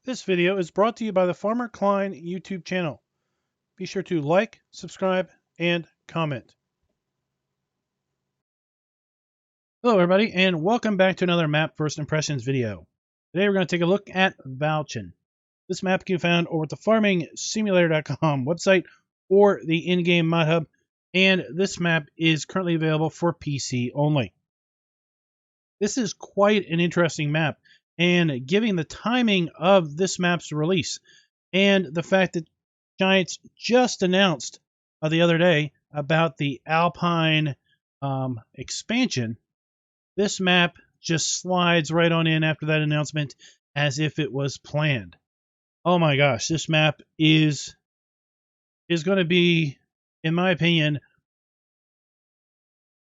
This video is brought to you by the Farmer Klein YouTube channel. Be sure to like, subscribe, and comment. Hello everybody, and welcome back to another map first impressions video. Today we're going to take a look at Walchen. This map can be found over at the farmingsimulator.com website or the in-game mod hub, and this map is currently available for PC only. This is quite an interesting map, and given the timing of this map's release and the fact that Giants just announced the other day about the Alpine expansion, this map just slides right on in after that announcement as if it was planned. Oh my gosh, this map is going to be, in my opinion,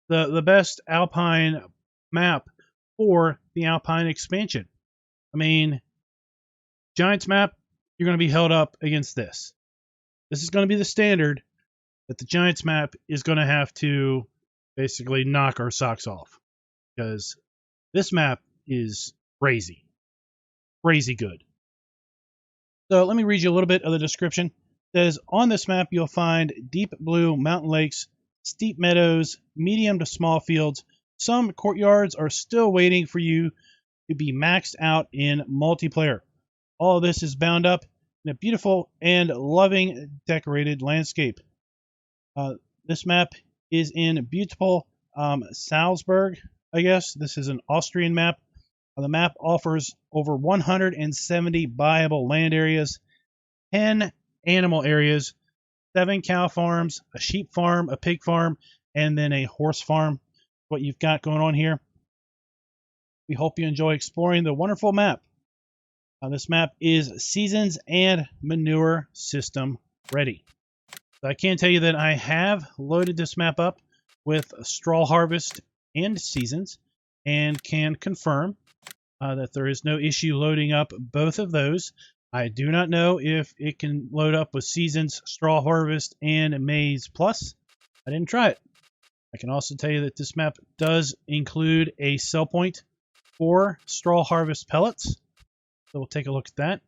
the best Alpine map for the Alpine expansion. I mean, Giants map, you're going to be held up against this. This is going to be the standard that the Giants map is going to have to basically knock our socks off, because this map is crazy good. So let me read you a little bit of the description. It says, on this map, you'll find deep blue mountain lakes, steep meadows, medium to small fields. Some courtyards are still waiting for you to be maxed out in multiplayer. All of this is bound up in a beautiful and loving decorated landscape. This map is in beautiful Salzburg, I guess. This is an Austrian map. The map offers over 170 buyable land areas, 10 animal areas, 7 cow farms, a sheep farm, a pig farm, and then a horse farm. What you've got going on here. We hope you enjoy exploring the wonderful map. This map is seasons and manure system ready. So I can tell you that I have loaded this map up with straw harvest and seasons, and can confirm that there is no issue loading up both of those. I do not know if it can load up with seasons, straw harvest, and maize plus. I didn't try it. I can also tell you that this map does include a sell point for straw harvest pellets. So we'll take a look at that.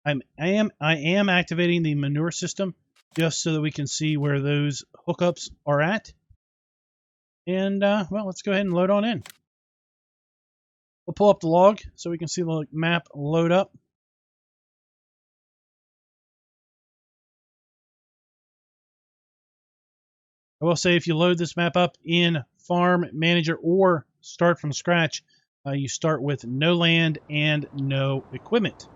I am activating the manure system just so that we can see where those hookups are at. And, well, let's go ahead and load on in. We'll pull up the log so we can see the map load up. I will say if you load this map up in Farm Manager or start from scratch, you start with no land and no equipment.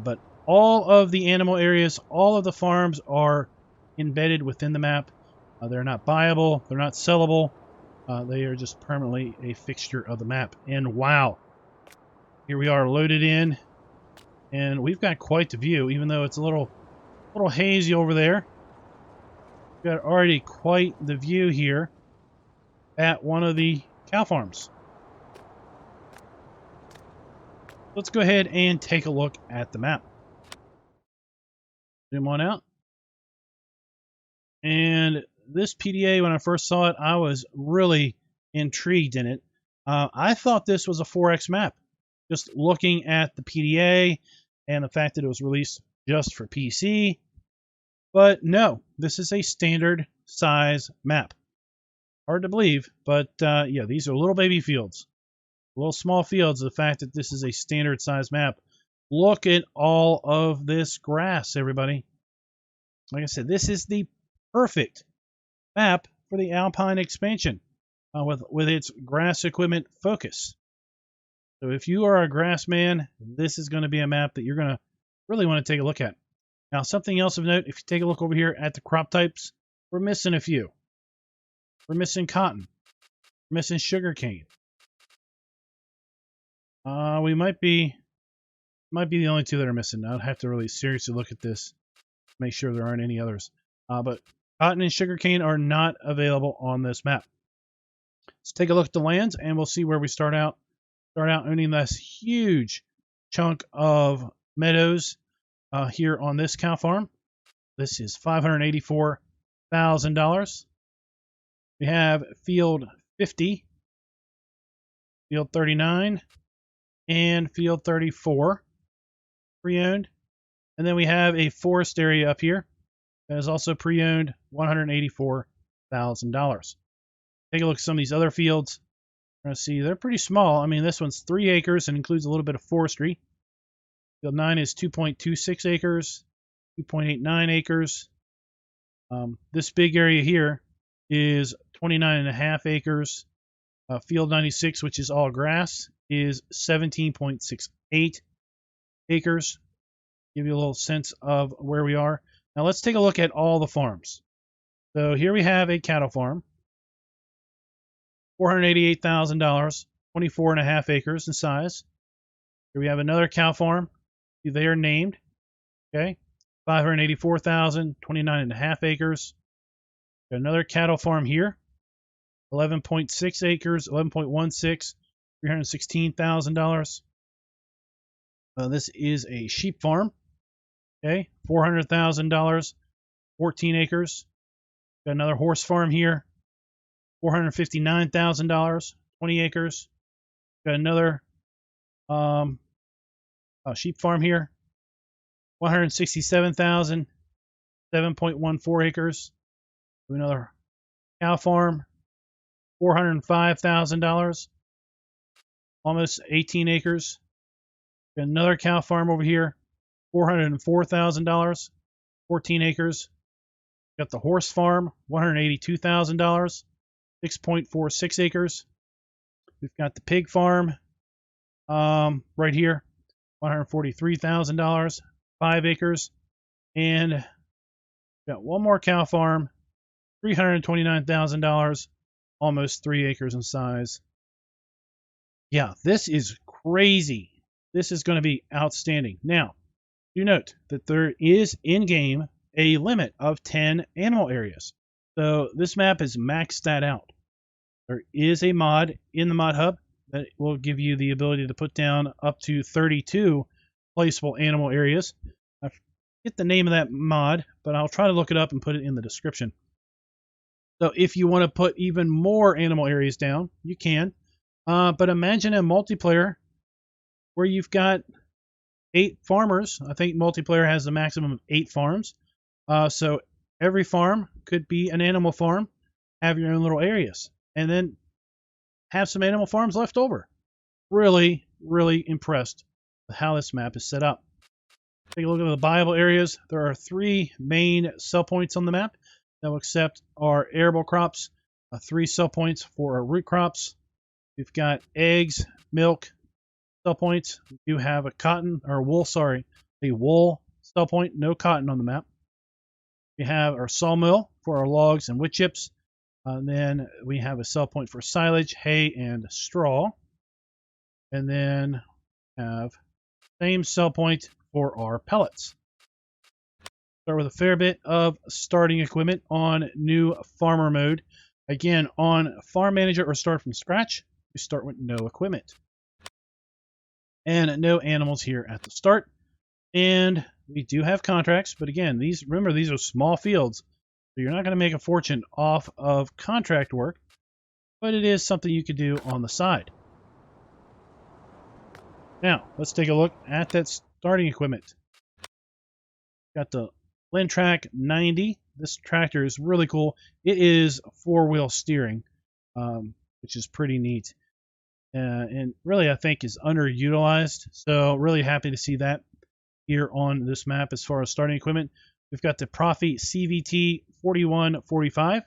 But all of the animal areas, all of the farms are embedded within the map. They're not buyable, they're not sellable. They are just permanently a fixture of the map. And wow, here we are loaded in, and we've got quite the view, even though it's a little hazy over there. We've got already quite the view here at one of the cow farms. Let's go ahead and take a look at the map. Zoom on out. And this PDA, when I first saw it, I was really intrigued in it. I thought this was a 4X map, just looking at the PDA and the fact that it was released just for PC. But no, this is a standard size map. Hard to believe, but yeah, these are little baby fields. Little small fields. The fact that this is a standard size map. Look at all of this grass, everybody. Like I said, this is the perfect map for the Alpine expansion with its grass equipment focus. So if you are a grass man, this is going to be a map that you're going to really want to take a look at. Now, something else of note, if you take a look over here at the crop types, we're missing a few. We're missing cotton. We're missing sugarcane. We might be the only two that are missing. I'd have to really seriously look at this, make sure there aren't any others. But cotton and sugarcane are not available on this map. Let's take a look at the lands, and we'll see where we start out. Start out owning this huge chunk of meadows here on this cow farm. This is $584,000. We have field 50, field 39, and field 34. pre-owned. And then we have a forest area up here that is also pre-owned, $184,000. Take a look at some of these other fields. We're going to see they're pretty small. I mean, this one's 3 acres and includes a little bit of forestry. Field 9 is 2.26 acres, 2.89 acres. This big area here is 29.5 acres. Field 96, which is all grass, is 17.68 acres. Give you a little sense of where we are. Now let's take a look at all the farms. So here we have a cattle farm, $488,000, 24.5 acres in size. Here we have another cow farm. They are named. Okay, $584,000, 29.5 acres. Got another cattle farm here, 11.6 acres, 11.16, $316,000. This is a sheep farm. Okay, $400,000, 14 acres. Got another horse farm here, $459,000, 20 acres. Got another sheep farm here, $167,000, 7.14 acres. Another cow farm, $405,000, almost 18 acres. Got another cow farm over here, $404,000, 14 acres. Got the horse farm, $182,000, 6.46 acres. We've got the pig farm right here, $143,000, 5 acres. And got one more cow farm, $329,000, almost 3 acres in size. Yeah, this is crazy. This is going to be outstanding. Now, do note that there is in-game a limit of 10 animal areas. So this map is maxed that out. There is a mod in the mod hub that will give you the ability to put down up to 32 placeable animal areas. I forget the name of that mod, but I'll try to look it up and put it in the description. So if you want to put even more animal areas down, you can. But imagine a multiplayer where you've got 8 farmers. I think multiplayer has the maximum of 8 farms. So every farm could be an animal farm. Have your own little areas. And then have some animal farms left over. Really, really impressed with how this map is set up. Take a look at the buyable areas. There are 3 main sell points on the map that will accept our arable crops. 3 sell points for our root crops. We've got eggs, milk sell points. We do have a wool sell point, no cotton on the map. We have our sawmill for our logs and wood chips. Then we have a sell point for silage, hay, and straw. And then have same sell point for our pellets. Start with a fair bit of starting equipment on new farmer mode. Again, on farm manager or start from scratch, we start with no equipment. And no animals here at the start. And we do have contracts, but again, remember these are small fields, so you're not going to make a fortune off of contract work, but it is something you could do on the side. Now, let's take a look at that starting equipment. Got the Lintrack 90. This tractor is really cool. It is 4-wheel steering, which is pretty neat. And really, I think is underutilized. So really happy to see that here on this map as far as starting equipment. We've got the Profi CVT 4145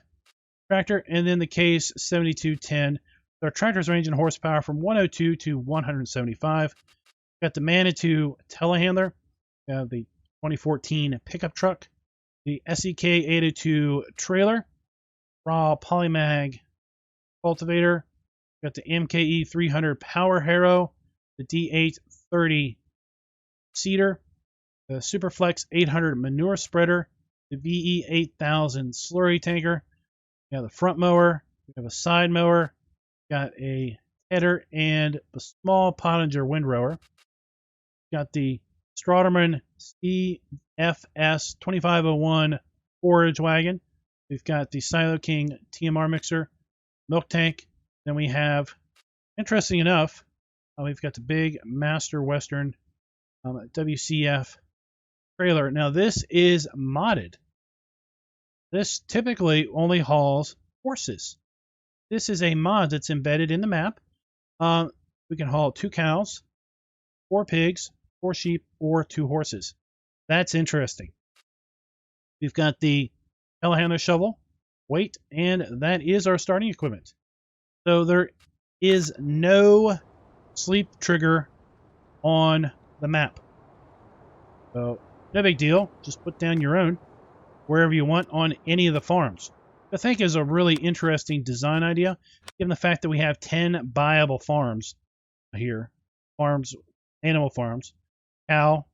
tractor, and then the Case 7210. Our tractors range in horsepower from 102 to 175. We've got the Manitou telehandler, the 2014 pickup truck, the SEK 802 trailer, raw polymag cultivator. We've got the MKE 300 power harrow, the D830 seeder, the Superflex 800 manure spreader, the VE 8000 slurry tanker. We have the front mower, we have a side mower, got a header, and the small Pottinger windrower. Got the Stroderman CFS 2501 forage wagon. We've got the Silo King TMR mixer, milk tank. Then we have, interesting enough, we've got the big Master Western WCF trailer. Now this is modded. This typically only hauls horses. This is a mod that's embedded in the map. We can haul 2 cows, 4 pigs, 4 sheep, or 2 horses. That's interesting. We've got the telehandler shovel, weight, and that is our starting equipment. So there is no sleep trigger on the map. So no big deal. Just put down your own wherever you want on any of the farms. I think is a really interesting design idea, given the fact that we have 10 viable farms here. Farms, animal farms. Cow,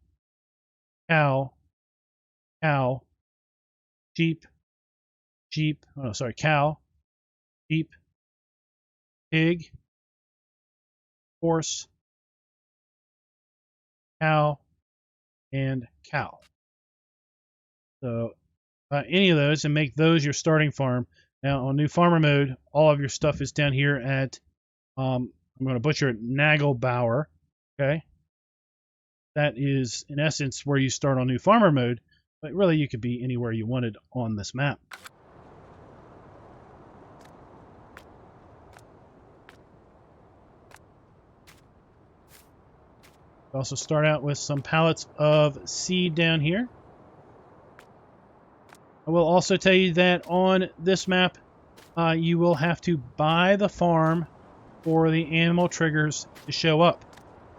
cow, cow, sheep, sheep, oh, sorry, cow, sheep, pig, horse, cow, and cow. So any of those and make those your starting farm. Now on new farmer mode, all of your stuff is down here at, I'm going to butcher it, Nagelbauer. Okay. That is in essence where you start on new farmer mode, but really you could be anywhere you wanted on this map. Also start out with some pallets of seed down here. I will also tell you that on this map, you will have to buy the farm for the animal triggers to show up.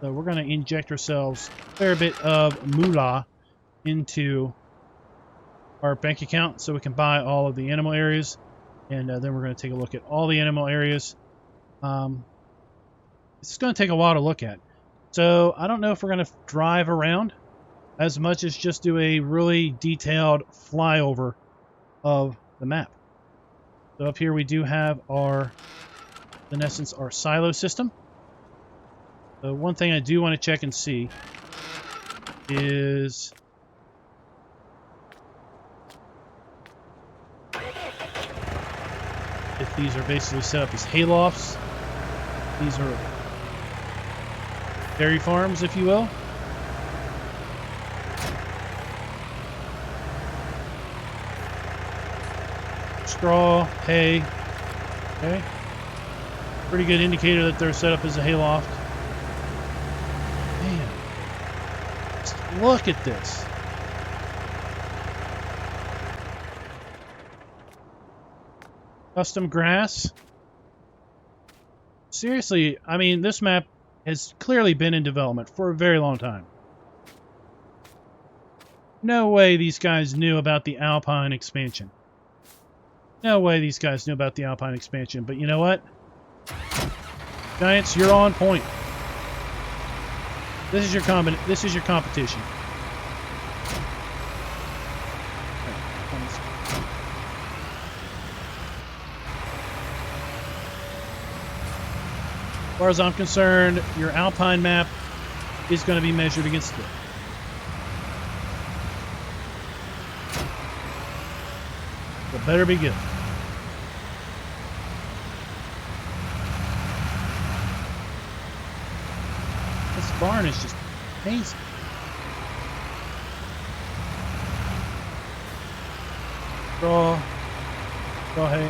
So we're going to inject ourselves a fair bit of moolah into our bank account so we can buy all of the animal areas. And then we're going to take a look at all the animal areas. It's going to take a while to look at. So I don't know if we're going to drive around as much as just do a really detailed flyover of the map. So up here we do have our, in essence, our silo system. So one thing I do want to check and see is if these are basically set up as haylofts. These are dairy farms, if you will. Straw, hay. Okay. Pretty good indicator that they're set up as a hayloft. Man. Just look at this. Custom grass. Seriously, I mean, this map has clearly been in development for a very long time. No way these guys knew about the Alpine expansion. No way these guys knew about the Alpine expansion, but you know what? Giants, you're on point. This is your competition. As far as I'm concerned, your Alpine map is going to be measured against it. It better be good. This barn is just amazing. Straw hay. Okay.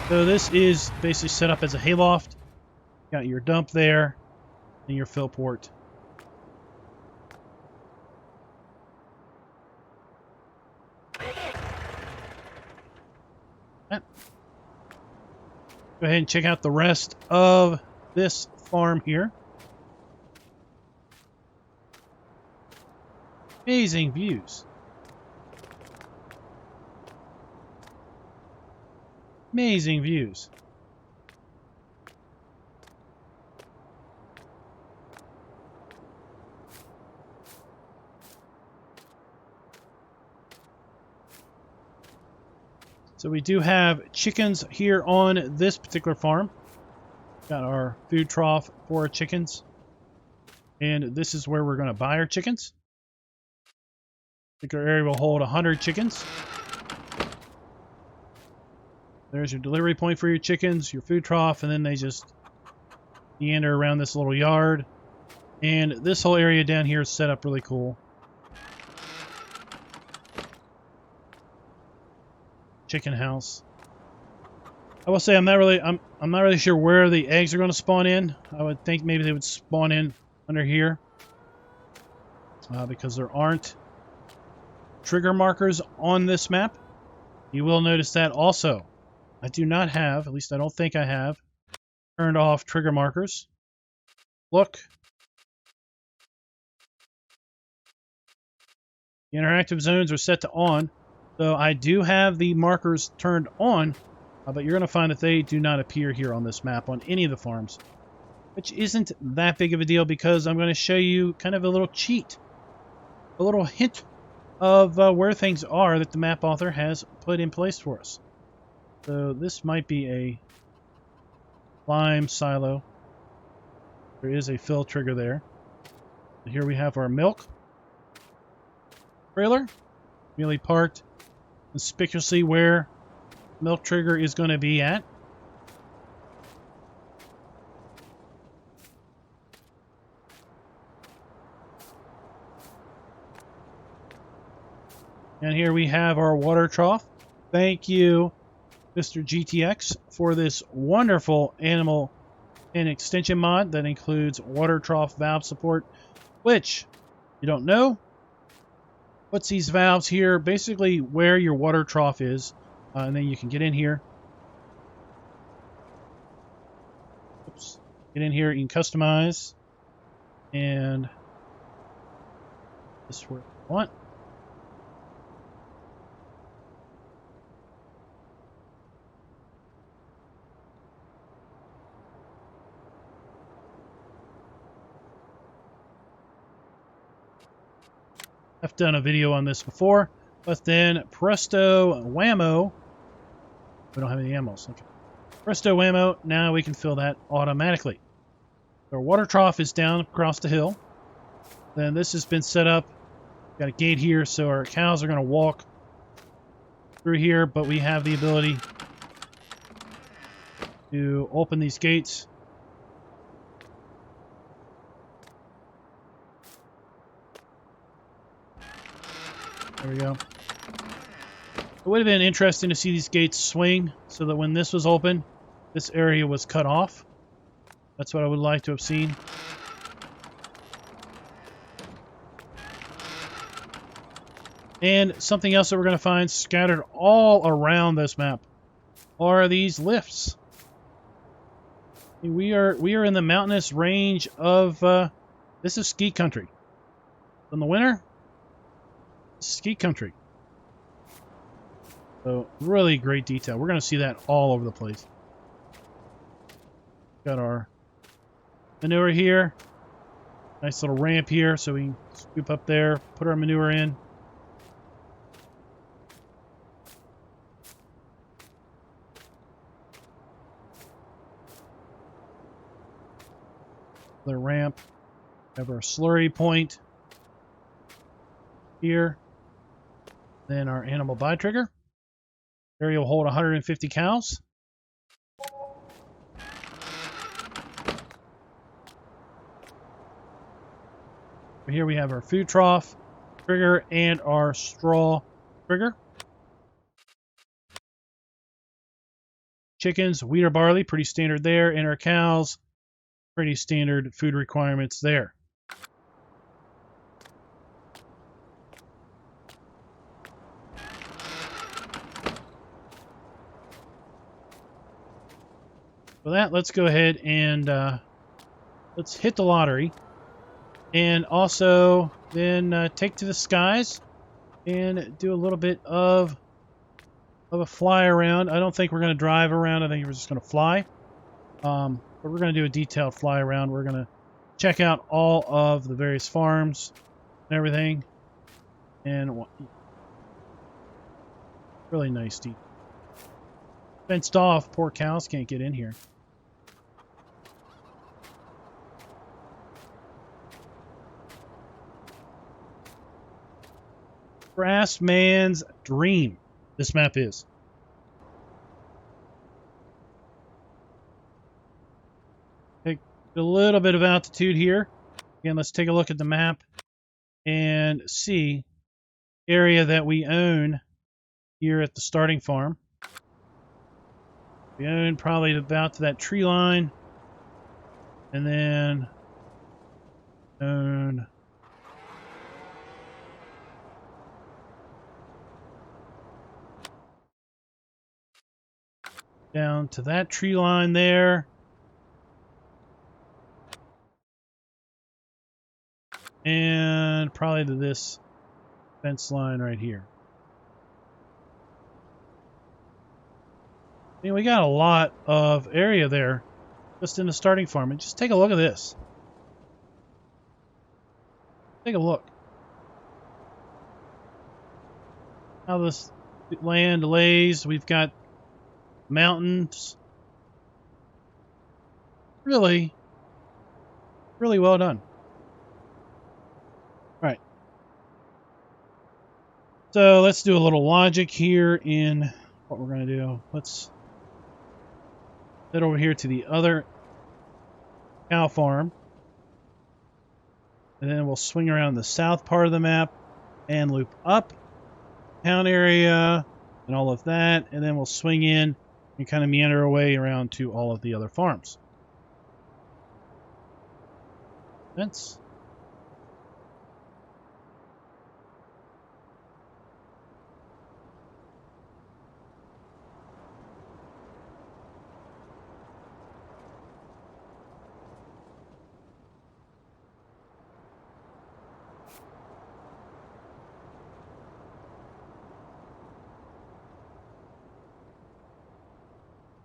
So this is basically set up as a hayloft. Got your dump there and your fill port. Go ahead and check out the rest of this farm here. Amazing views. Amazing views. So we do have chickens here on this particular farm. Got our food trough for our chickens. And this is where we're going to buy our chickens. Particular area will hold 100 chickens. There's your delivery point for your chickens, your food trough, and then they just meander around this little yard. And this whole area down here is set up really cool. Chicken house. I will say I'm not really sure where the eggs are going to spawn in. I would think maybe they would spawn in under here. Because there aren't trigger markers on this map. You will notice that also. I do not have, at least I don't think I have, turned off trigger markers. Look. The interactive zones are set to on. So I do have the markers turned on, but you're going to find that they do not appear here on this map on any of the farms. Which isn't that big of a deal because I'm going to show you kind of a little cheat. A little hint of where things are that the map author has put in place for us. So this might be a lime silo. There is a fill trigger there. And here we have our milk trailer, really parked conspicuously where milk trigger is going to be at. And here we have our water trough. Thank you, Mr. GTX, for this wonderful animal and extension mod that includes water trough valve support, which, you don't know, puts these valves here basically where your water trough is, and then you can get in here. Oops. Get in here, you can customize, and this is where you want. I've done a video on this before, but then presto whammo. We don't have any ammos. Okay. Presto whammo, now we can fill that automatically. Our water trough is down across the hill. Then this has been set up. Got a gate here, so our cows are going to walk through here, but we have the ability to open these gates. There we go. It would have been interesting to see these gates swing so that when this was open, this area was cut off. That's what I would like to have seen. And something else that we're going to find scattered all around this map are these lifts. We are in the mountainous range of this is ski country. In the winter, ski country. So really great detail. We're going to see that all over the place. Got our manure here. Nice little ramp here so we can scoop up there, put our manure in. The ramp. Have our slurry point here. Then our animal buy trigger. Area will hold 150 cows. Here we have our food trough trigger and our straw trigger. Chickens, wheat or barley, pretty standard there. And our cows, pretty standard food requirements there. For that, let's go ahead and let's hit the lottery. And also then take to the skies and do a little bit of a fly around. I don't think we're going to drive around. I think we're just going to fly. But we're going to do a detailed fly around. We're going to check out all of the various farms and everything. And really nice deep. Fenced off. Poor cows can't get in here. Grass man's dream, this map is. Take a little bit of altitude here. Again, let's take a look at the map and see the area that we own here at the starting farm. We own probably about to that tree line, and then own down to that tree line there. And probably to this fence line right here. I mean, we got a lot of area there just in the starting farm. And just take a look at this. Take a look. How this land lays. We've got mountains. Really, really well done. All right. So let's do a little logic here in what we're going to do. Let's head over here to the other cow farm. And then we'll swing around the south part of the map and loop up town area and all of that. And then we'll swing in and kind of meander our way around to all of the other farms. Fence.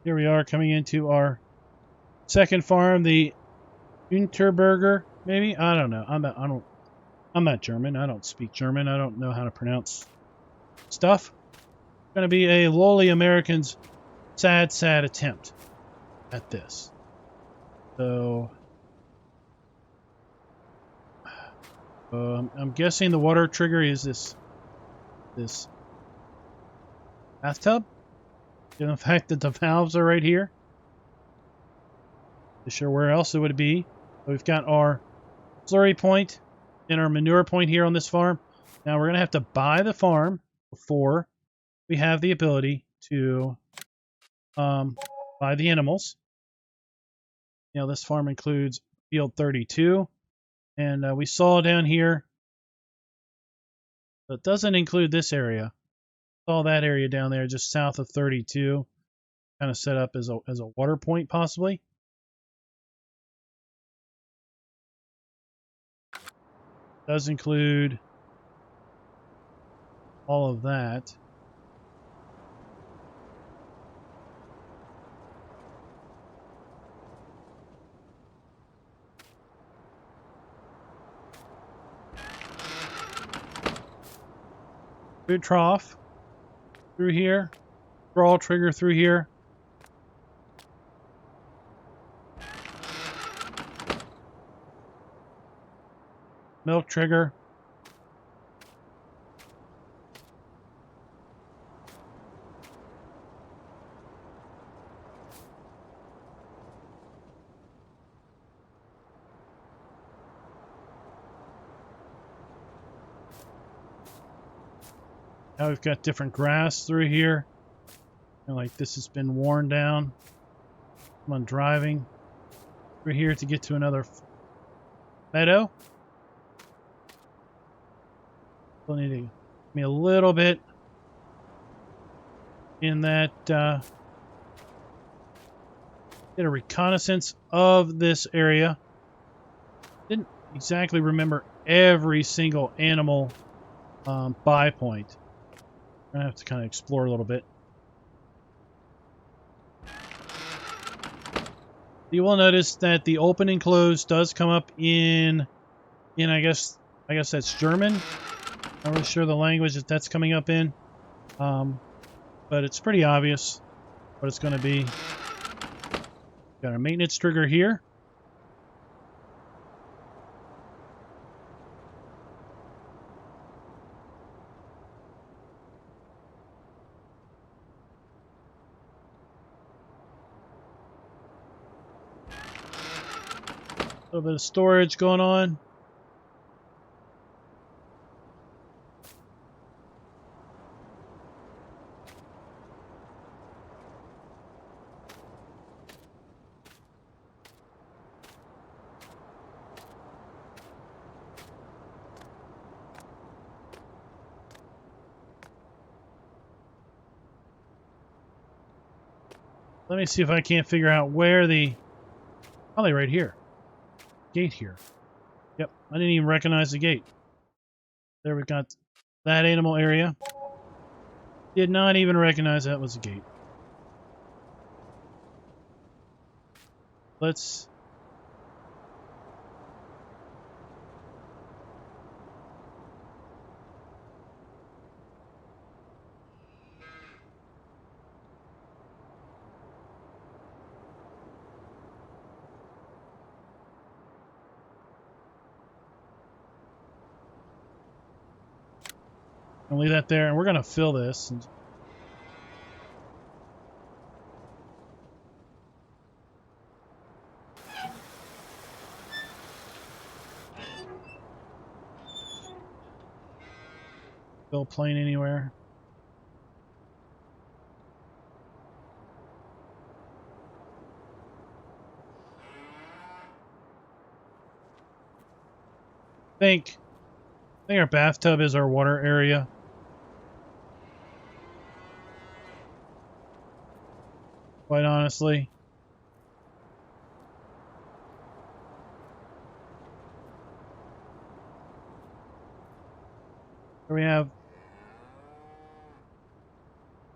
Here we are coming into our second farm, the Unterberger, maybe? I don't know. I'm not German. I don't speak German. I don't know how to pronounce stuff. It's going to be a lowly American's sad attempt at this. So I'm guessing the water trigger is this bathtub. Given the fact that the valves are right here. Not sure where else it would be. We've got our slurry point and our manure point here on this farm. Now we're going to have to buy the farm before we have the ability to buy the animals. You know, this farm includes field 32. And we saw down here, but it doesn't include this area. All that area down there just south of 32, kind of set up as a water point possibly. Does include all of that. Food trough through here. Brawl trigger through here. Milk trigger. Now we've got different grass through here. And like this has been worn down. I'm driving through here to get to another meadow. Still need to give me a little bit in that get a reconnaissance of this area. Didn't exactly remember every single animal buy point. I'm gonna have to kind of explore a little bit. You will notice that the open and close does come up in I guess that's German. I'm not really sure the language that that's coming up in, but it's pretty obvious what it's going to be. Got our maintenance trigger here. A little bit of storage going on. Let me see if I can't figure out where the... Probably right here. Gate here. Yep, I didn't even recognize the gate. There we got that animal area. Did not even recognize that was a gate. Let's... I'll leave that there, and we're going to fill this. Fill plane anywhere. I think our bathtub is our water area. Quite honestly. Here we have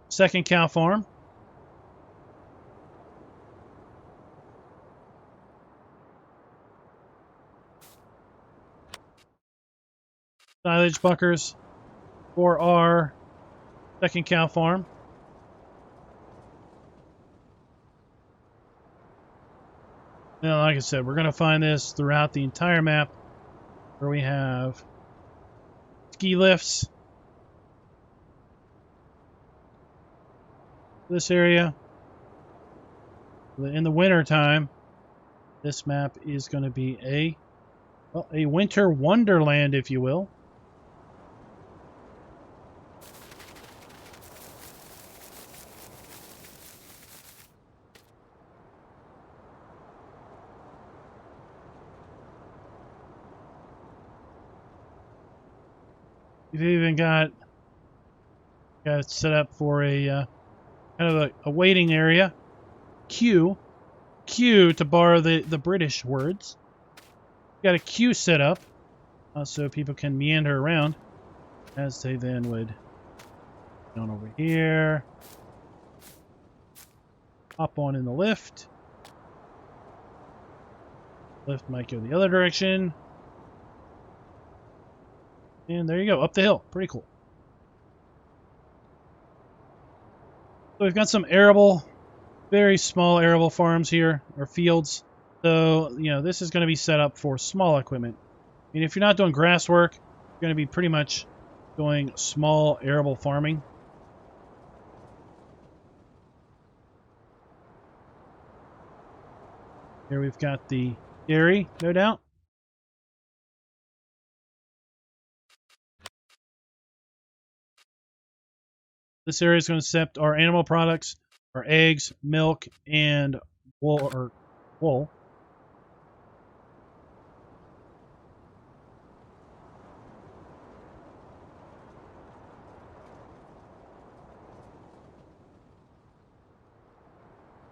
second cow farm. Silage bunkers for our second cow farm. Now, like I said, we're going to find this throughout the entire map, where we have ski lifts. This area. In the winter time, this map is going to be a winter wonderland, if you will. We've even got it set up for a kind of a waiting area. Queue to borrow the British words. Got a queue set up so people can meander around as they then would down over here. Hop on in the lift. Lift might go the other direction. And there you go, up the hill. Pretty cool. So we've got some arable, very small arable farms here, or fields. So, you know, this is going to be set up for small equipment. I mean, if you're not doing grass work, you're going to be pretty much doing small arable farming. Here we've got the dairy, no doubt. This area is going to accept our animal products, our eggs, milk, and wool.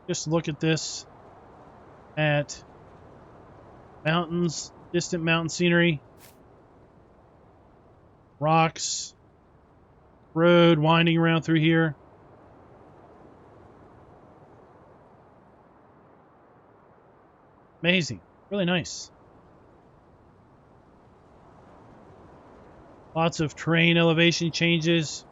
Just look at this. At mountains, distant mountain scenery, rocks, road winding around through here. Amazing. Really nice. Lots of terrain elevation changes.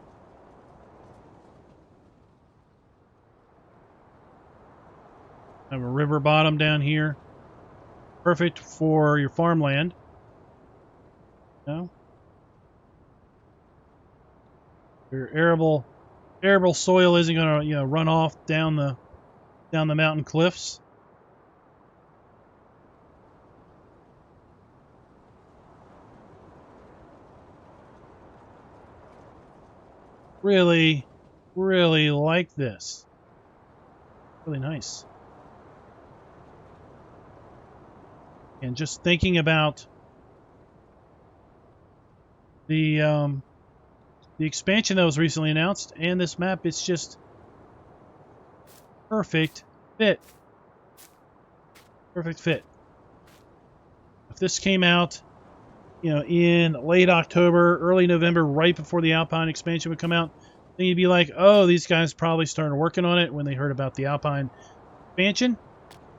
Have a river bottom down here. Perfect for your farmland. No? Your arable soil isn't going to, you know, run off down the mountain cliffs. Really, really like this. Really nice. And just thinking about the expansion that was recently announced and this map, it's just perfect fit. Perfect fit. If this came out, you know, in late October, early November, right before the Alpine expansion would come out, then you'd be like, oh, these guys probably started working on it when they heard about the Alpine expansion,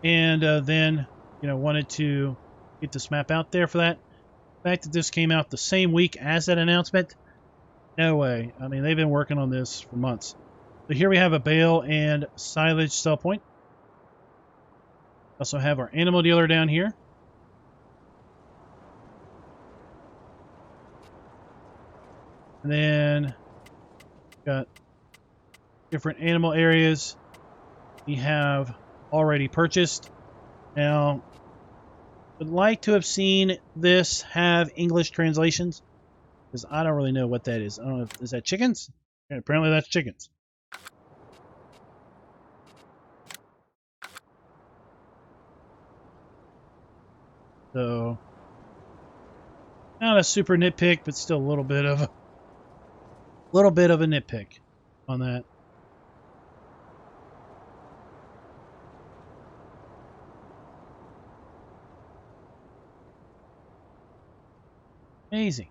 and then, you know, wanted to get this map out there for that. The fact that this came out the same week as that announcement, no way. I mean, they've been working on this for months. So here we have a bale and silage sell point. Also have our animal dealer down here. And then got different animal areas we have already purchased. Now, would like to have seen this have English translations, because I don't really know what that is. I don't know if, is that chickens? Yeah, apparently that's chickens. So, not a super nitpick, but still a little bit of a nitpick on that. Amazing.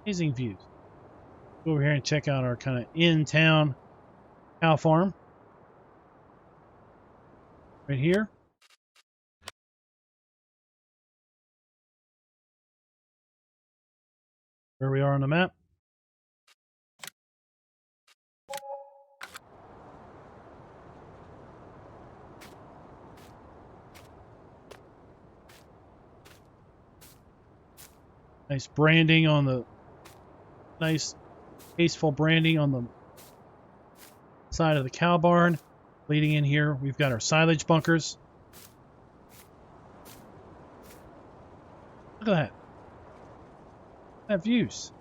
Amazing views. Go over here and check out our kind of in-town cow farm. Right here. Where we are on the map. Nice branding on the nice tasteful branding on the side of the cow barn. Leading in here, we've got our silage bunkers. Look at that. That views.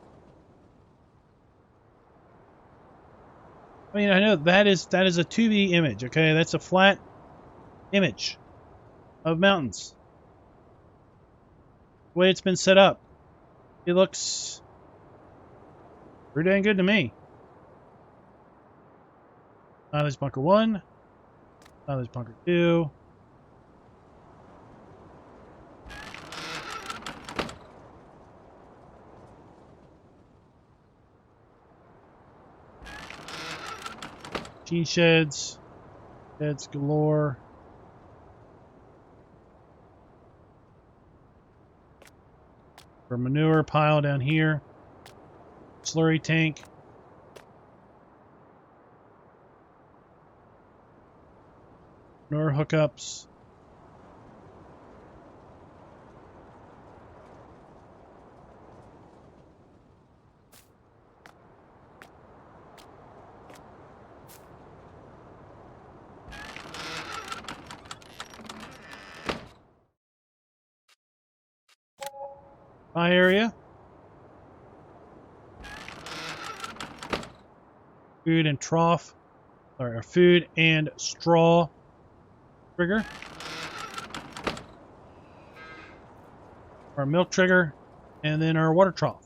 I mean, I know that is a 2D image, okay? That's a flat image of mountains. The way it's been set up, it looks pretty dang good to me. Silage Bunker 1, Silage Bunker 2. Machine sheds galore. For manure pile down here. Slurry tank. Manure hookups. Pie area. Food and trough. Or food and straw trigger. Our milk trigger. And then our water trough.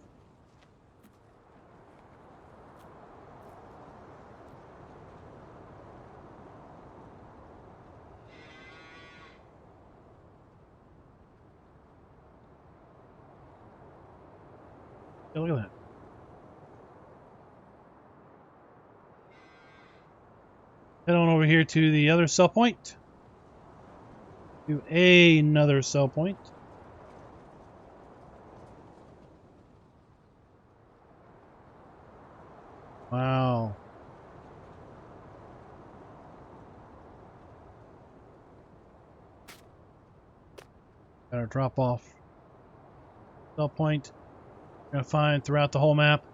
Yeah, look at that. Head on over here to the other sell point. To another sell point. Wow. Got our drop off sell point. You're going to find throughout the whole map.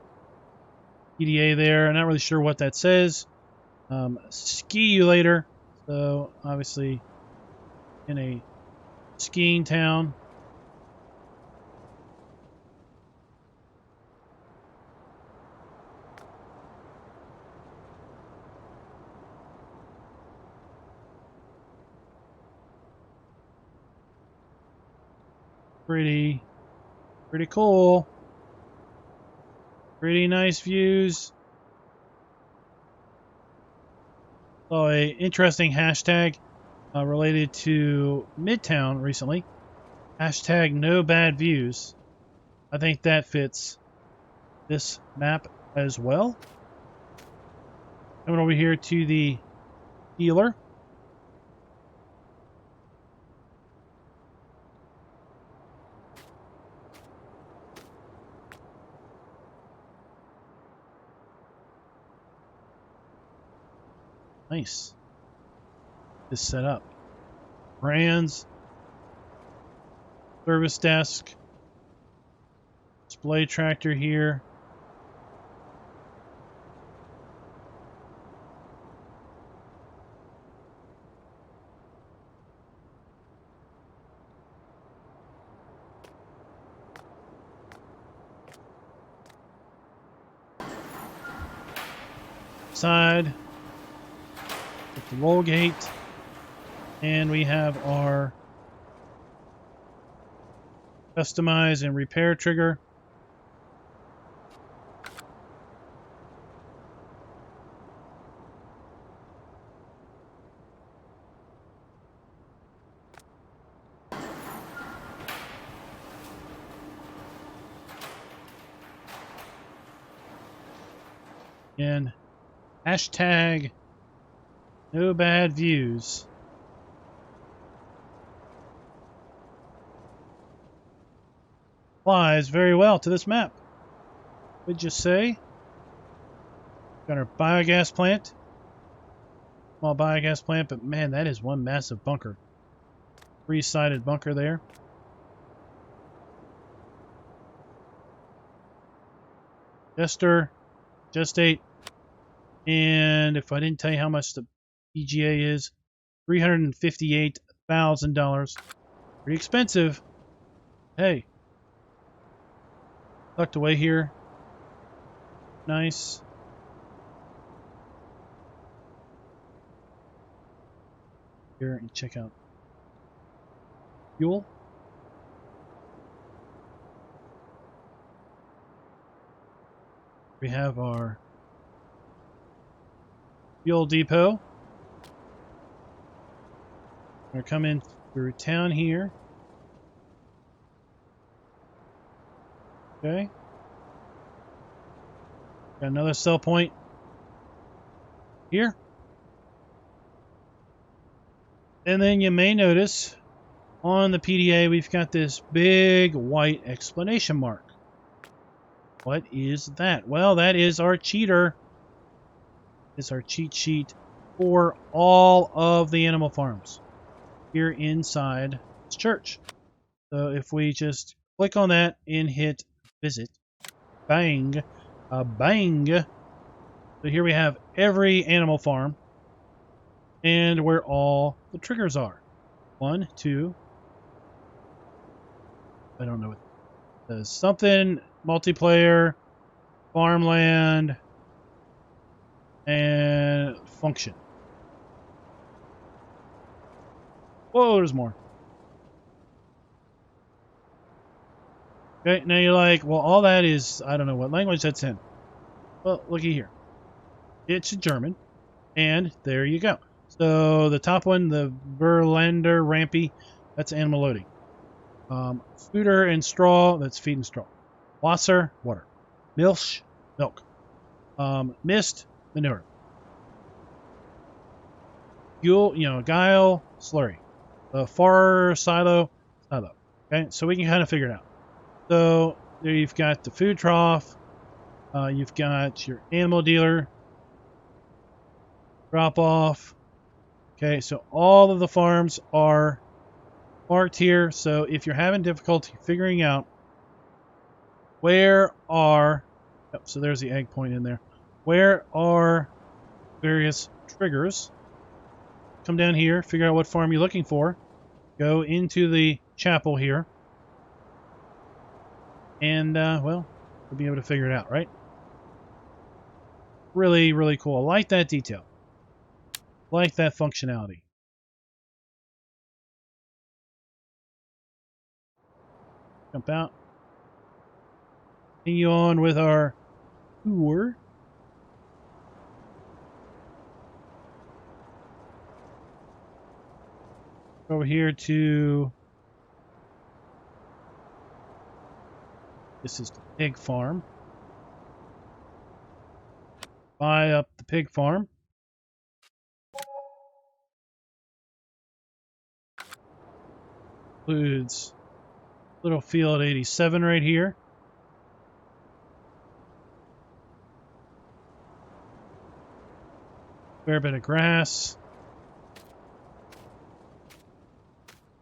EDA there. I'm not really sure what that says. Ski you later. So obviously in a skiing town. Pretty cool. Pretty nice views. Saw a interesting hashtag related to Midtown recently. Hashtag no bad views. I think that fits this map as well. Coming over here to the dealer. Nice. This set up. Brands. Service desk. Display tractor here. Side. With the roll gate. And we have our customize and repair trigger. And hashtag no bad views. Applies very well to this map. Would you say? Got our biogas plant. Small biogas plant, but man, that is one massive bunker. Three-sided bunker there. Jester, gestate, and if I didn't tell you how much the PGA is, $358,000. Pretty expensive. Hey. Tucked away here. Nice. Here and check out fuel. We have our fuel depot. We're coming through town here. Okay. Got another sell point here. And then you may notice on the PDA we've got this big white exclamation mark. What is that? Well, that is our cheater. It's our cheat sheet for all of the animal farms here inside this church. So if we just click on that and hit visit, bang, bang. So here we have every animal farm and where all the triggers are. 1, 2. I don't know what it says. Something multiplayer, farmland, and function. Whoa, there's more. Okay, now you're like, well, all that is, I don't know what language that's in. Well, looky here. It's German, and there you go. So the top one, the Verlander Rampy, that's animal loading. Fooder and straw, that's feed and straw. Wasser, water. Milch, milk. Mist, manure. Fuel, guile, slurry. Far silo, silo. Okay, so we can kind of figure it out. So there you've got the food trough. You've got your animal dealer. Drop off. Okay, so all of the farms are marked here. So if you're having difficulty figuring out where are, so there's the egg point in there. Where are various triggers? Come down here, figure out what farm you're looking for. Go into the chapel here. And, well, we'll be able to figure it out, right? Really, really cool. I like that detail. I like that functionality. Jump out. Continue on with our tour. Over here to... This is the pig farm. Buy up the pig farm. Includes little field 87 right here. Fair bit of grass.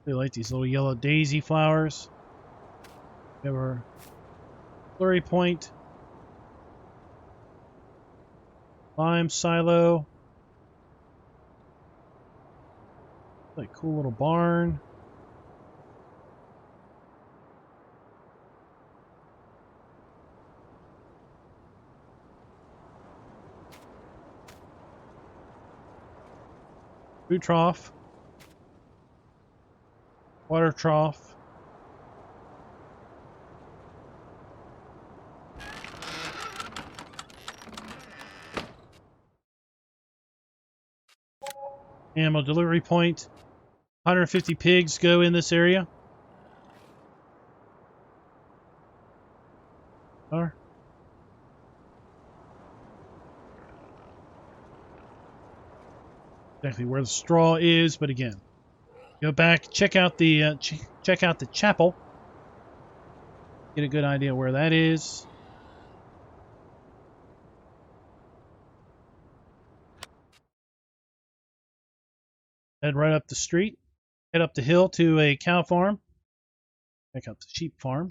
They like these little yellow daisy flowers. We have our Slurry point. Lime silo. Like cool little barn. Food trough. Water trough. Animal delivery point. 150 pigs go in this area. Are. Exactly where the straw is, but again, go back, check out the chapel. Get a good idea where that is. Head right up the street. Head up the hill to a cow farm. Check out the sheep farm.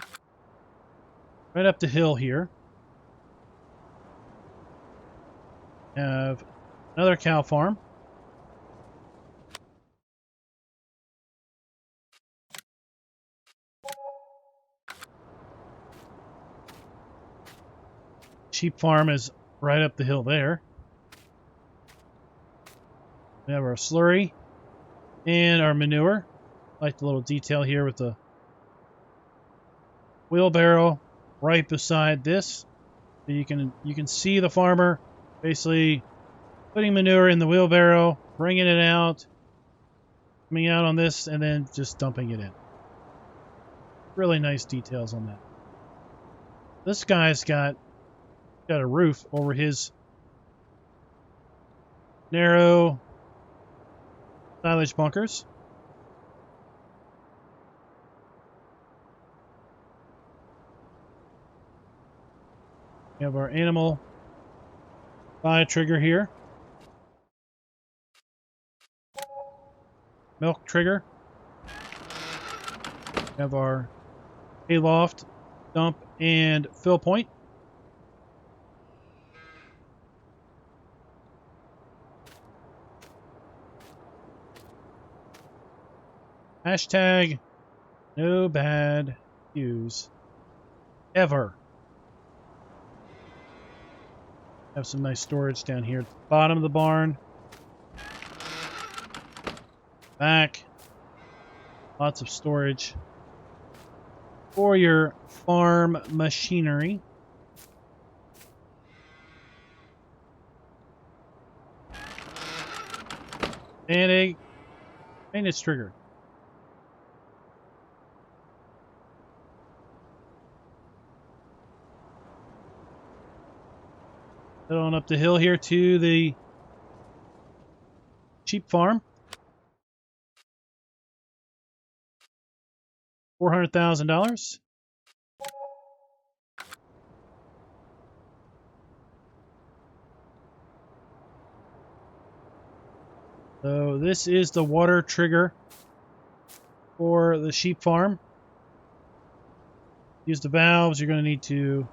Right up the hill here. Have another cow farm. Sheep farm is right up the hill there. We have our slurry and our manure. I like the little detail here with the wheelbarrow right beside this. So you can see the farmer basically putting manure in the wheelbarrow, bringing it out, coming out on this, and then just dumping it in. Really nice details on that. This guy's got a roof over his narrow silage bunkers. We have our animal buy trigger here. Milk trigger. We have our hayloft, dump, and fill point. Hashtag no bad views ever. Have some nice storage down here at the bottom of the barn. Back. Lots of storage for your farm machinery. And a maintenance trigger. Head on up the hill here to the sheep farm. $400,000. So this is the water trigger for the sheep farm. Use the valves. You're going to need to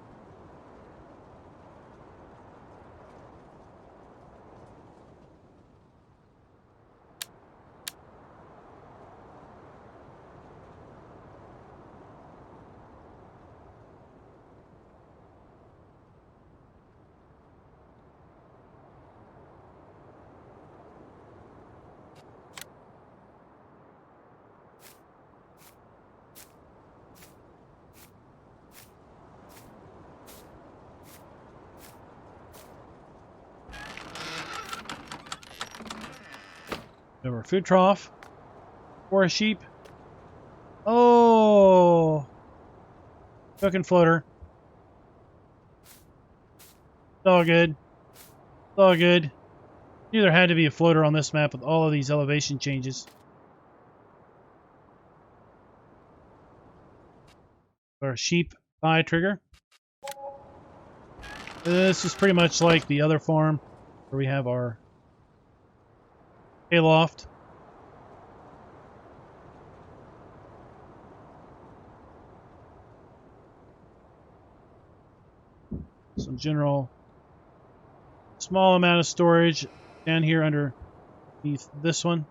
have our food trough. For a sheep. Oh! Cooking floater. It's all good. It's all good. There had to be a floater on this map with all of these elevation changes. Our sheep pie trigger. This is pretty much like the other farm where we have our hayloft. Some general small amount of storage down here underneath this one.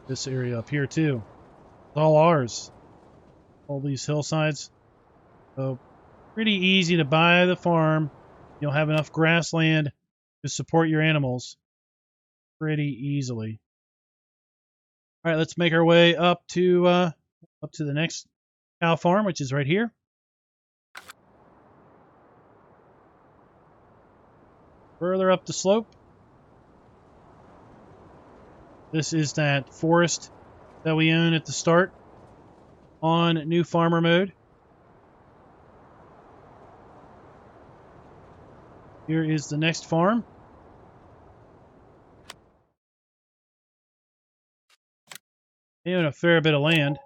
This area up here too. It's all ours. All these hillsides. So pretty easy to buy the farm. You'll have enough grassland to support your animals pretty easily. All right, let's make our way up to the next cow farm, which is right here. Further up the slope. This is that forest that we own at the start on new farmer mode. Here is the next farm. They own a fair bit of land.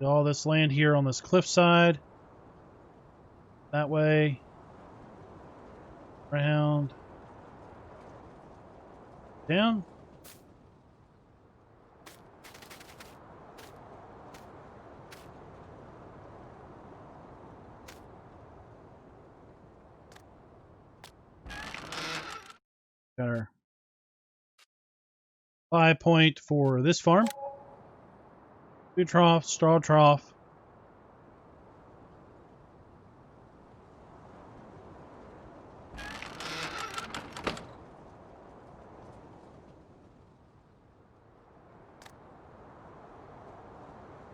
All this land here on this cliffside. That way. Around. Down. Got our 5 point for this farm. 2 trough, straw trough.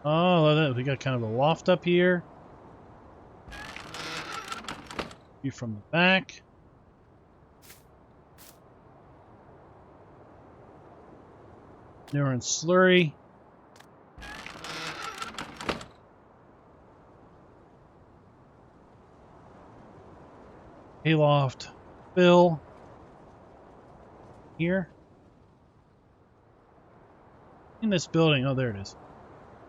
Oh, we got kind of a loft up here. View from the back. Now we're in Slurry. Hayloft fill here. In this building, oh there it is.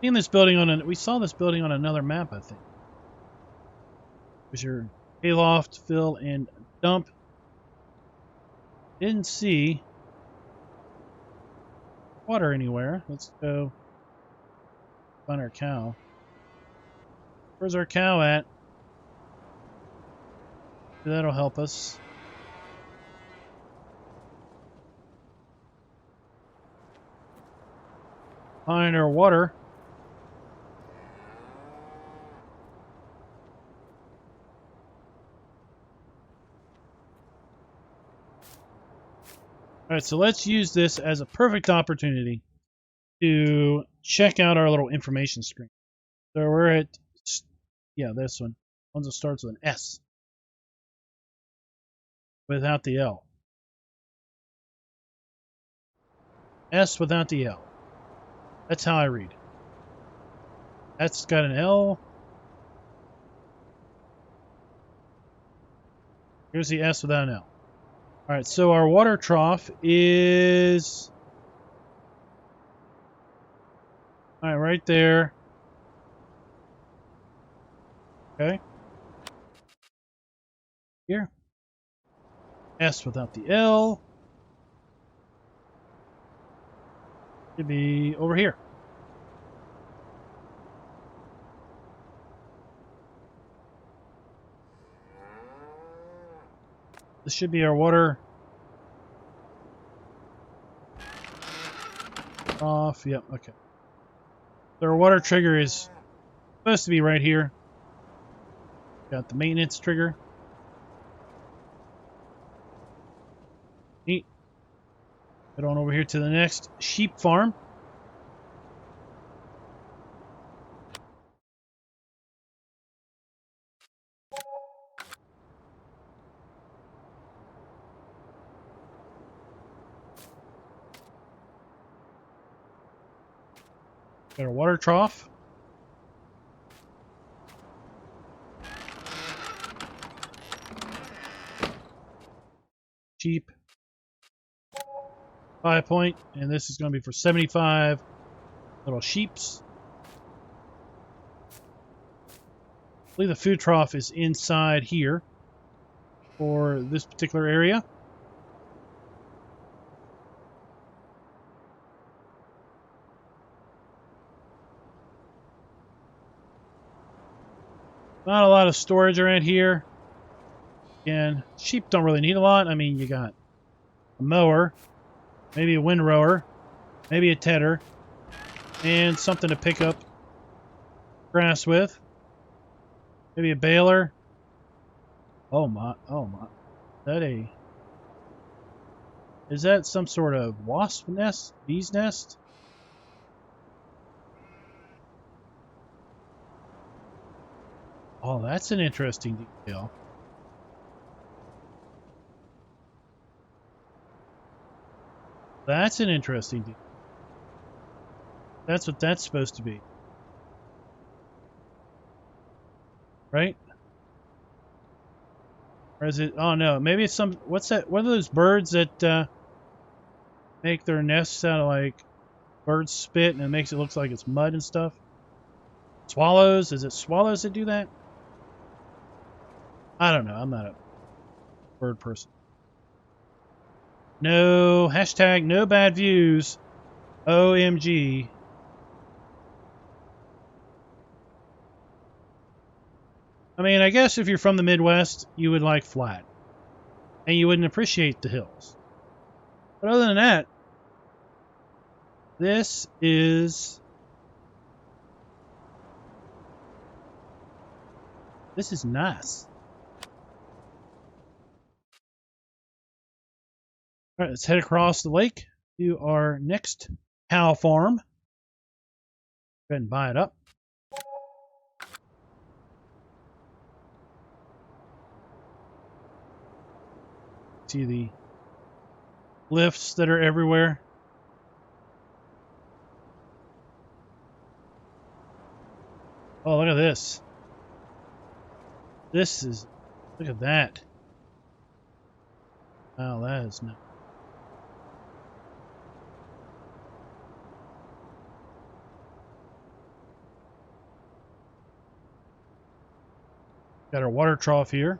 In this building we saw this building on another map, I think. There's your hayloft, fill, and dump. Didn't see water anywhere. Let's go find our cow. Where's our cow at? That'll help us. Find our water. Alright, so let's use this as a perfect opportunity to check out our little information screen. So we're at, yeah, this one. One that starts with an S. Without the L. S without the L. That's how I read. That's got an L. Here's the S without an L. Alright, so our water trough is... Alright, right there. Okay. Here. S without the L. Should be over here. This should be our water off. Yep, okay. So our water trigger is supposed to be right here. Got the maintenance trigger. Neat. Head on over here to the next sheep farm. Got a water trough. Cheap. 5 point, and this is going to be for 75 little sheeps. I believe the food trough is inside here for this particular area. Not a lot of storage around here. Again, sheep don't really need a lot. I mean, you got a mower, maybe a windrower, maybe a tedder, and something to pick up grass with. Maybe a baler. Oh my. Is that some sort of wasp nest? Bee's nest? Oh, that's an interesting detail. That's an interesting detail. That's what that's supposed to be. Right? Or is it... Oh, no. Maybe it's some... What's that? What are those birds that make their nests out of, like, bird spit and it makes it look like it's mud and stuff? Swallows? Is it swallows that do that? I don't know. I'm not a bird person. No. Hashtag no bad views. OMG. I mean, I guess if you're from the Midwest, you would like flat. And you wouldn't appreciate the hills. But other than that, this is nice. All right, let's head across the lake to our next cow farm. Go ahead and buy it up. See the lifts that are everywhere. Oh, look at this. Look at that. Wow, that is nice. Got our water trough here.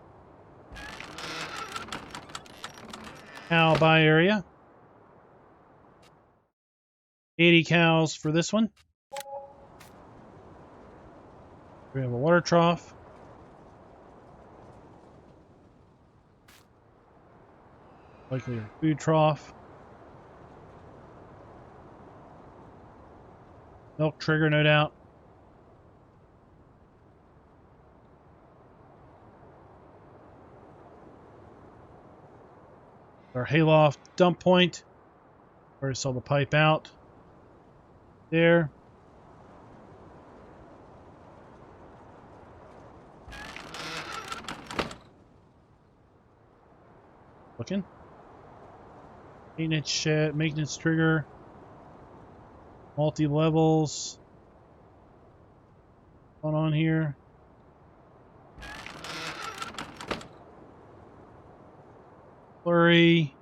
Cow buy area. 80 cows for this one. We have a water trough. Likely a food trough. Milk trigger, no doubt. Our hayloft dump point. Already saw the pipe out. There. Looking. Maintenance shed, maintenance trigger. Multi-levels. What's going on here? Slurry.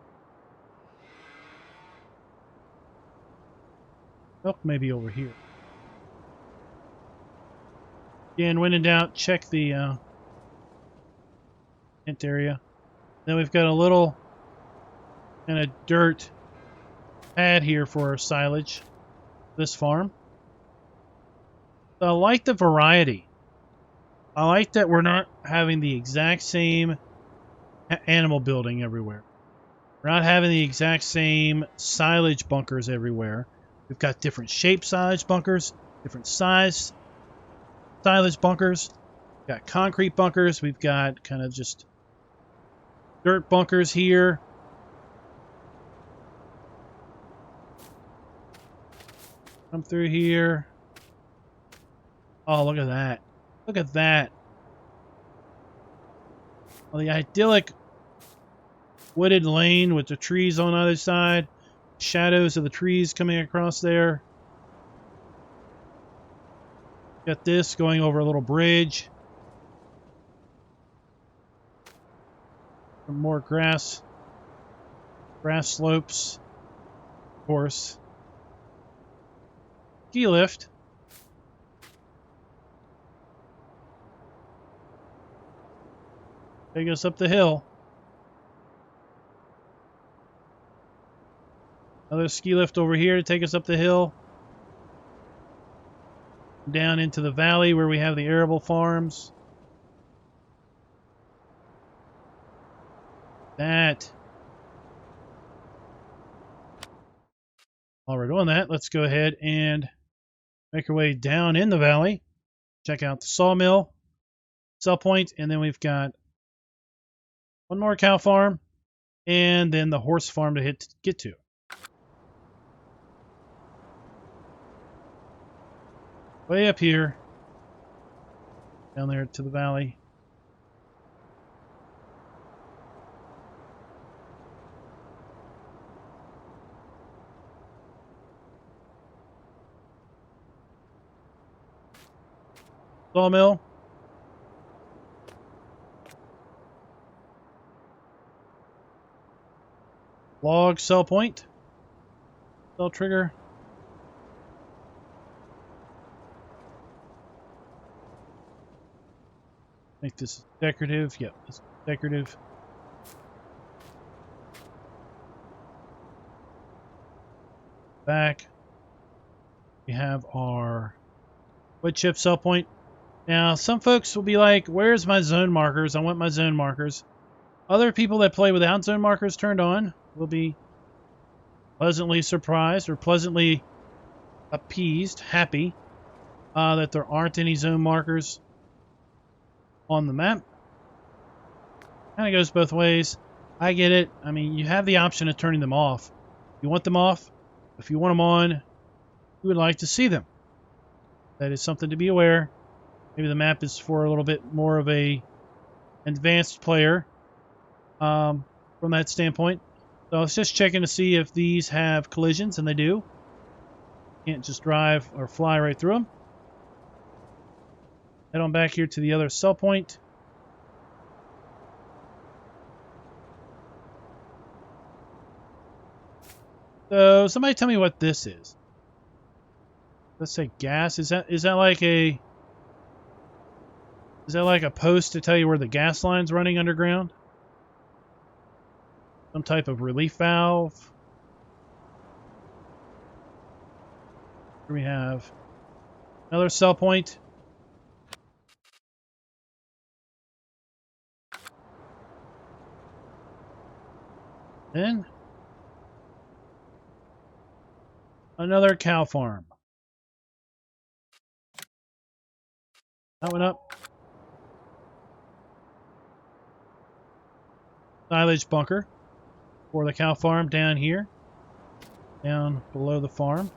Milk maybe over here. Again, when in doubt, check the tent area. Then we've got a little kind of dirt pad here for our silage. This farm. So I like the variety. I like that we're not having the exact same animal building everywhere. We're not having the exact same silage bunkers everywhere. We've got different shaped silage bunkers, different size silage bunkers. We've got concrete bunkers. We've got kind of just dirt bunkers here. Come through here. Oh, look at that. Look at that. Well, the idyllic wooded lane with the trees on either side. Shadows of the trees coming across there. Got this going over a little bridge. Some more grass slopes, of course. Ski lift. Take us up the hill. Another ski lift over here to take us up the hill. Down into the valley where we have the arable farms. That. While we're doing that, let's go ahead and make our way down in the valley. Check out the sawmill, sell point, and then we've got one more cow farm, and then the horse farm to get to. Way up here, down there to the valley. Sawmill. Log sell point. Sell trigger. Make this decorative. Yep, this is decorative. Back. We have our wood chip sell point. Now, some folks will be like, where's my zone markers? I want my zone markers. Other people that play without zone markers turned on will be pleasantly surprised or pleasantly appeased, happy that there aren't any zone markers on the map. Kind of goes both ways. I get it. I mean, you have the option of turning them off. You want them off. If you want them on, you would like to see them. That is something to be aware. Maybe the map is for a little bit more of a advanced player from that standpoint. So I was just checking to see if these have collisions, and they do. Can't just drive or fly right through them. Head on back here to the other sell point. So somebody tell me what this is. Let's say gas. Is that like a post to tell you where the gas line's running underground? Some type of relief valve. Here we have another sell point. Then another cow farm. That went up. Silage Bunker for the cow farm down here. Down below the farm.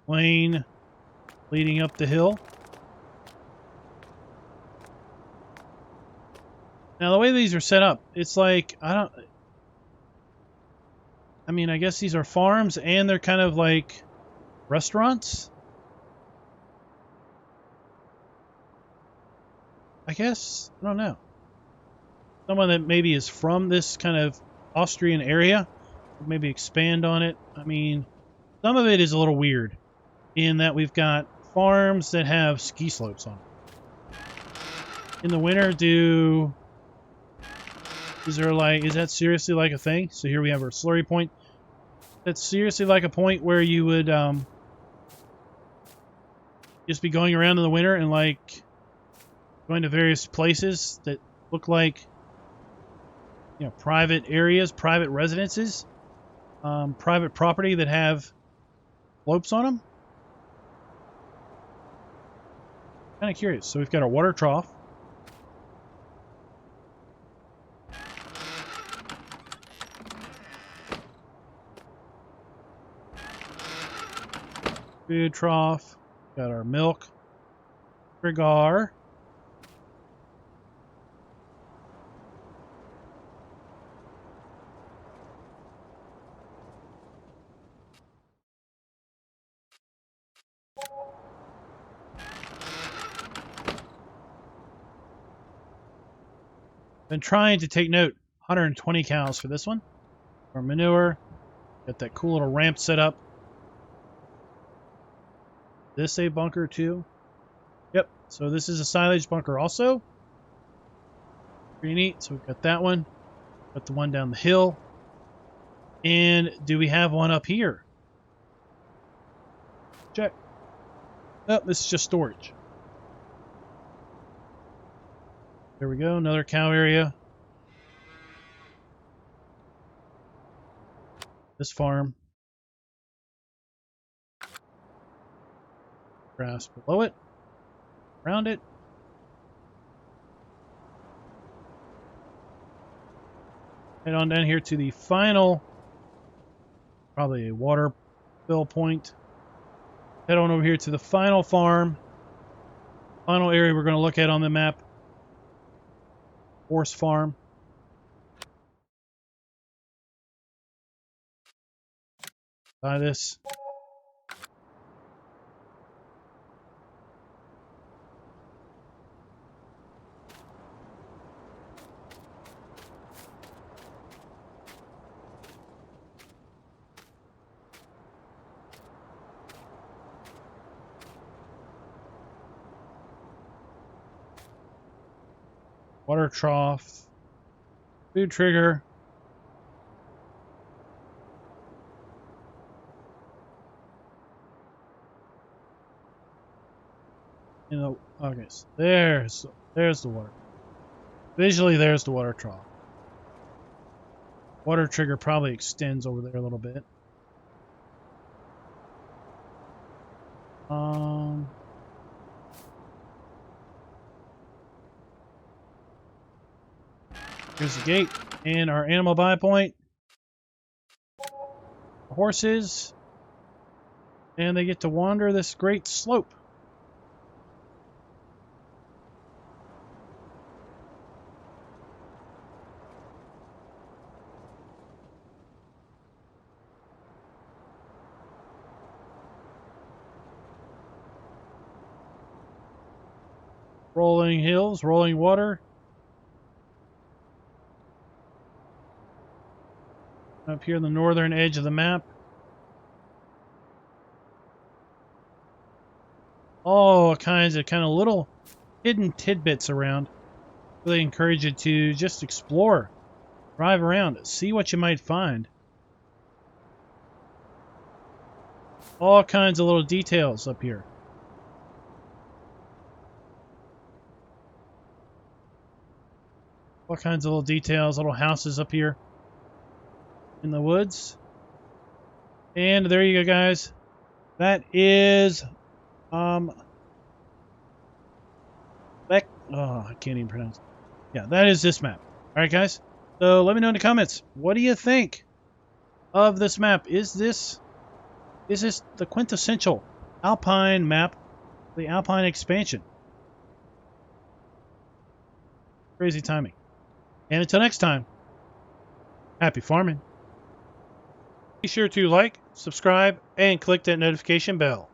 Lane leading up the hill. Now the way these are set up, it's like, I mean, I guess these are farms and they're kind of like restaurants. I guess, I don't know. Someone that maybe is from this kind of Austrian area would maybe expand on it. I mean, some of it is a little weird in that we've got farms that have ski slopes on them. In the winter, is that seriously like a thing? So here we have our slurry point. That's seriously like a point where you would just be going around in the winter and like going to various places that look like, you know, private areas, private residences, private property that have slopes on them. Kind of curious. So we've got our water trough. Food trough. Got our milk. Frigar. Been trying to take note. 120 cows for this one. For manure. Got that cool little ramp set up. This a bunker too? Yep. So this is a silage bunker also. Pretty neat. So we've got that one. Got the one down the hill. And do we have one up here? Check. Oh, this is just storage. There we go. Another cow area. This farm. Grass below it. Around it. Head on down here to the final, probably a water fill point. Head on over here to the final farm. Final area we're going to look at on the map. Horse farm. Buy this. Water trough. Food trigger. You know, okay, so there's the water. Visually, there's the water trough. Water trigger probably extends over there a little bit. Here's the gate and our animal buy point. The horses. And they get to wander this great slope. Rolling hills, rolling water. Up here on the northern edge of the map. All kinds of little hidden tidbits around. Really encourage you to just explore, drive around, see what you might find. All kinds of little details up here. All kinds of little details, little houses up here in the woods. And there you go, guys. That is I can't even pronounce it. Yeah, that is this map. All right, guys. So let me know in the comments. What do you think of this map? Is this the quintessential Alpine map, the Alpine expansion? Crazy timing. And until next time, happy farming. Be sure to like, subscribe, and click that notification bell.